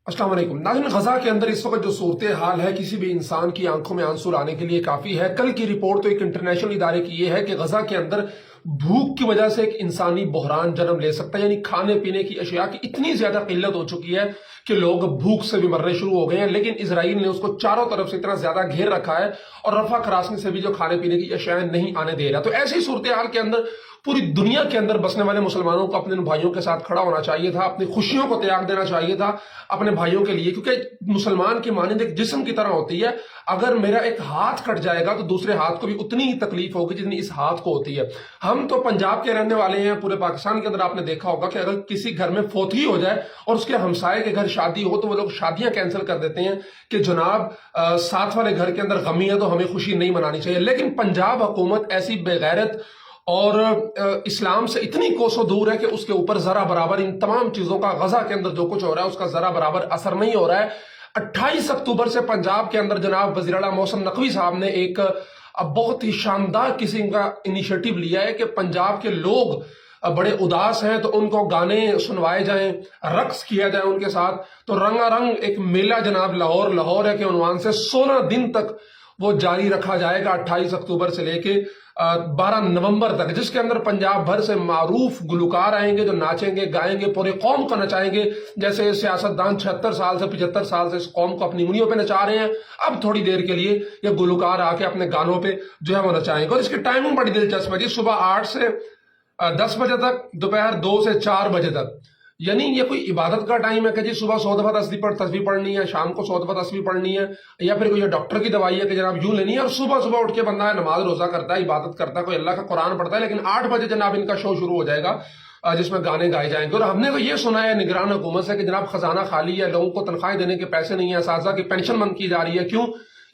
अस्सलाम वालेकुम नाज़रीन, गजा के अंदर इस वक्त जो सूरत हाल है किसी भी इंसान की आंखों में आंसू लाने के लिए काफी है। कल की रिपोर्ट तो एक इंटरनेशनल इदारे की ये है कि गजा के अंदर भूख की वजह से एक इंसानी बहरान जन्म ले सकता है। यानी खाने पीने की अशिया की इतनी ज्यादा किल्लत हो चुकी है कि लोग भूख से भी मरने शुरू हो गए हैं। लेकिन इसराइल ने उसको चारों तरफ से इतना ज्यादा घेर रखा है और रफा खरासनी से भी जो खाने पीने की अशियाएं नहीं आने दे रहा। तो ऐसी सूरत हाल के अंदर पूरी दुनिया के अंदर बसने वाले मुसलमानों को अपने भाइयों के साथ खड़ा होना चाहिए था, अपनी खुशियों को त्याग देना चाहिए था अपने भाइयों के लिए। क्योंकि मुसलमान की मानंद एक जिस्म की तरह होती है। अगर मेरा एक हाथ कट जाएगा तो दूसरे हाथ को भी उतनी ही तकलीफ होगी जितनी इस हाथ को होती है। हम तो पंजाब के रहने वाले हैं, पूरे पाकिस्तान के अंदर आपने देखा होगा कि अगर किसी घर में फौतगी हो जाए और उसके हमसाये के घर शादी हो तो वो लोग शादियां कैंसिल कर देते हैं कि जनाब साथ वाले घर के अंदर गमी है तो हमें खुशी नहीं मनानी चाहिए। लेकिन पंजाब हुकूमत ऐसी बेगैरत और इस्लाम से इतनी कोसों दूर है कि उसके ऊपर जरा बराबर इन तमाम चीजों का गजा के अंदर जो कुछ हो रहा है उसका जरा बराबर असर नहीं हो रहा है। 28 अक्टूबर से पंजाब के अंदर जनाब वज़ीर आला मोहसिन नकवी साहब ने एक बहुत ही शानदार किस्म का इनिशिएटिव लिया है कि पंजाब के लोग बड़े उदास हैं तो उनको गाने सुनवाए जाएं, रक्स किया जाए उनके साथ। तो रंगारंग एक मेला जनाब लाहौर है के उन्वान से 16 दिन तक वो जारी रखा जाएगा, 28 अक्टूबर से लेके 12 नवंबर तक, जिसके अंदर पंजाब भर से मारूफ गुलकार आएंगे जो नाचेंगे गाएंगे, पूरे कौम को नचाएंगे। जैसे सियासतदान 76 साल से 75 साल से इस कौम को अपनी उंगलियों पे नचा रहे हैं, अब थोड़ी देर के लिए ये गुलकार आके अपने गानों पे जो है वो नचाएंगे। और इसकी टाइमिंग बड़ी दिलचस्प है जी, सुबह 8 से 10 बजे तक, दोपहर 2 से 4 बजे तक। यानी ये कोई इबादत का टाइम है कि जी सुबह 100 दफा तस्बीह पढ़नी है, शाम को 100 दफा तस्बीह पढ़नी है, या फिर कोई डॉक्टर की दवाई है कि जनाब यूं लेनी है। और सुबह सुबह उठ के बंदा है नमाज रोजा करता है, इबादत करता है, कोई अल्लाह का कुरान पढ़ता है। लेकिन 8 बजे जनाब इनका शो शुरू हो जाएगा जिसमें गाने गाए जाएंगे। और हमने तो ये सुना है निगरान हुकूमत से कि जनाब खजाना खाली है, लोगों को तनख्वाहें देने के पैसे नहीं है, असातिज़ा की पेंशन बंद की जा रही है। क्यों?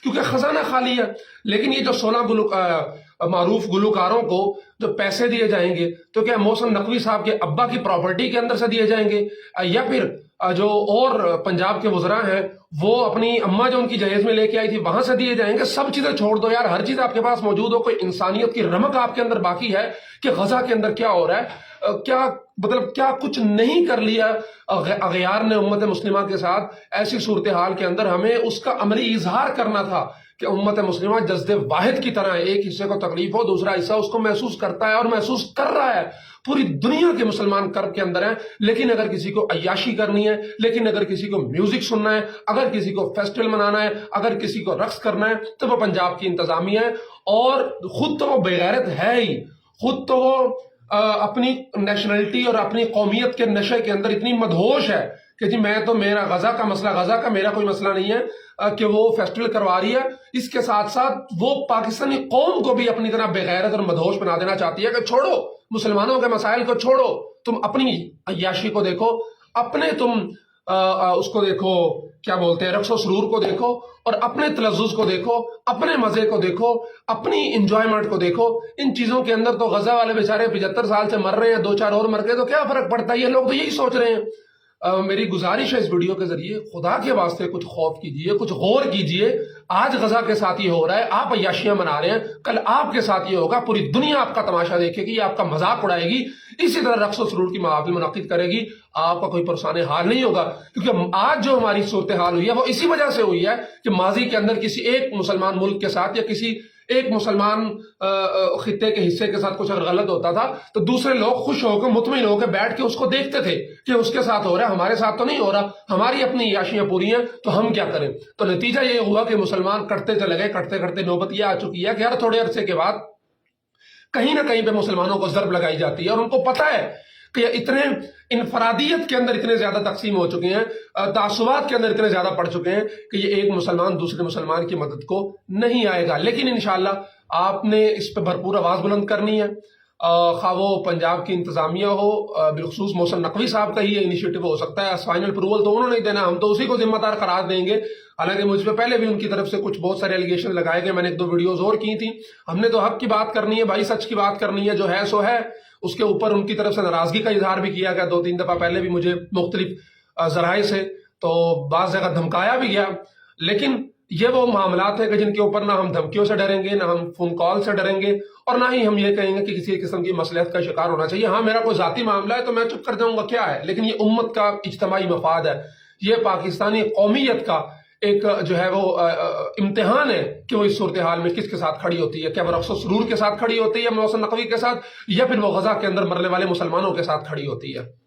क्योंकि खजाना खाली है। लेकिन ये जो 16 मारूफ गुलकारों को जो पैसे दिए जाएंगे तो क्या मोहसिन नकवी साहब के अब्बा की प्रॉपर्टी के अंदर से दिए जाएंगे, या फिर जो और पंजाब के वज़रा हैं वो अपनी अम्मा जो उनकी जहेज में लेके आई थी वहां से दिए जाएंगे? सब चीजें छोड़ दो यार, हर चीज आपके पास मौजूद हो, कोई इंसानियत की रमक आपके अंदर बाकी है कि गजा के अंदर क्या हो रहा है, क्या मतलब क्या कुछ नहीं कर लिया अगयार ने उम्मत मुस्लिमा के साथ। ऐसी सूरत हाल के अंदर हमें उसका अमली इजहार करना था कि उम्मत मुस्लिमा जज्दे वाहिद की तरह, एक हिस्से को तकलीफ हो दूसरा हिस्सा उसको महसूस करता है और महसूस कर रहा है। पूरी दुनिया के मुसलमान कर्ब के अंदर हैं। लेकिन अगर किसी को अय्याशी करनी है, लेकिन अगर किसी को म्यूजिक सुनना है, अगर किसी को फेस्टिवल मनाना है, अगर किसी को रक्स करना है तो वो पंजाब की इंतजामिया है। और खुद तो वो बेगैरत है ही, खुद तो वो अपनी नेशनलिटी और अपनी कौमियत के नशे के अंदर इतनी मदहोश है कि जी मैं तो, मेरा गजा का मसला गजा का, मेरा कोई मसला नहीं है कि वो फेस्टिवल करवा रही है। इसके साथ साथ वो पाकिस्तानी कौम को भी अपनी तरह बेगैरत और मदहोश बना देना चाहती है कि छोड़ो मुसलमानों के मसाइल को, छोड़ो, तुम अपनी अय्याशी को देखो, अपने तुम उसको देखो, क्या बोलते हैं, रक्सो सरूर को देखो, और अपने तलज्जुज को देखो, अपने मजे को देखो, अपनी इंजॉयमेंट को देखो। इन चीजों के अंदर तो गजा वाले बेचारे 75 साल से मर रहे हैं, 2-4 और मर गए तो क्या फर्क पड़ता है? ये लोग तो यही सोच रहे हैं। मेरी गुजारिश है इस वीडियो के जरिए, खुदा के वास्ते कुछ खौफ कीजिए, कुछ गौर कीजिए। आज गजा के साथ ये हो रहा है, आप अय्याशियां मना रहे हैं, कल आपके साथ ये होगा। पूरी दुनिया आपका तमाशा देखेगी, आपका मजाक उड़ाएगी, इसी तरह रक्स और सुरूर की महफिल मुनक्किद करेगी। आपका कोई परेशान हाल नहीं होगा। क्योंकि आज जो हमारी सूरत हाल हुई है वो इसी वजह से हुई है कि माजी के अंदर किसी एक मुसलमान मुल्क के साथ या किसी एक मुसलमान खित्ते के हिस्से के साथ कुछ अगर गलत होता था तो दूसरे लोग खुश होकर मुतमईन होकर बैठ के उसको देखते थे कि उसके साथ हो रहा है, हमारे साथ तो नहीं हो रहा, हमारी अपनी याशियां पूरी हैं तो हम क्या करें। तो नतीजा ये हुआ कि मुसलमान कटते चले गए, कटते कटते नौबत ये आ चुकी है कि हर थोड़े अरसे के बाद कहीं ना कहीं पे मुसलमानों को ज़रब लगाई जाती है। और उनको पता है कि इतने इनफरादियत के अंदर इतने ज्यादा तकसीम हो चुके हैं, तासुबात के अंदर इतने ज्यादा पड़ चुके हैं कि ये एक मुसलमान दूसरे मुसलमान की मदद को नहीं आएगा। लेकिन इंशाअल्लाह आपने इस पर भरपूर आवाज बुलंद करनी है। खा वो पंजाब की इंतजामिया हो, बिलखसूस मोहसिन नकवी साहब का ही ये इनिशिएटिव हो सकता है। फाइनल अप्रूवल तो उन्होंने नहीं देना, हम तो उसी को जिम्मेदार करार देंगे। हालांकि मुझ पे पहले भी उनकी तरफ से कुछ बहुत सारे एलिगेशन लगाए गए, मैंने 1-2 वीडियोस और की थी। हमने तो हक की बात करनी है भाई, सच की बात करनी है, जो है सो है। उसके ऊपर उनकी तरफ से नाराजगी का इजहार भी किया गया 2-3 दफा, पहले भी मुझे मुख्तलिफ जराए से तो बाज़ जगह धमकाया भी गया। लेकिन ये वो मामलात है कि जिनके ऊपर ना हम धमकियों से डरेंगे, ना हम फोन कॉल से डरेंगे, और ना ही हम ये कहेंगे कि किसी किस्म की मसलियत का शिकार होना चाहिए। हाँ, मेरा कोई जाती मामला है तो मैं चुप कर जाऊंगा, क्या है, लेकिन ये उम्मत का इज्तिमाई मफाद है, یہ پاکستانی قومیت کا ایک جو ہے وہ امتحان ہے کہ وہ اس صورتحال میں کس کے ساتھ کھڑی ہوتی ہے. کیا وہ رقص و سرور کے ساتھ کھڑی ہوتی ہے محسن نقوی کے ساتھ، یا پھر وہ غزہ کے اندر مرنے والے مسلمانوں کے ساتھ کھڑی ہوتی ہے.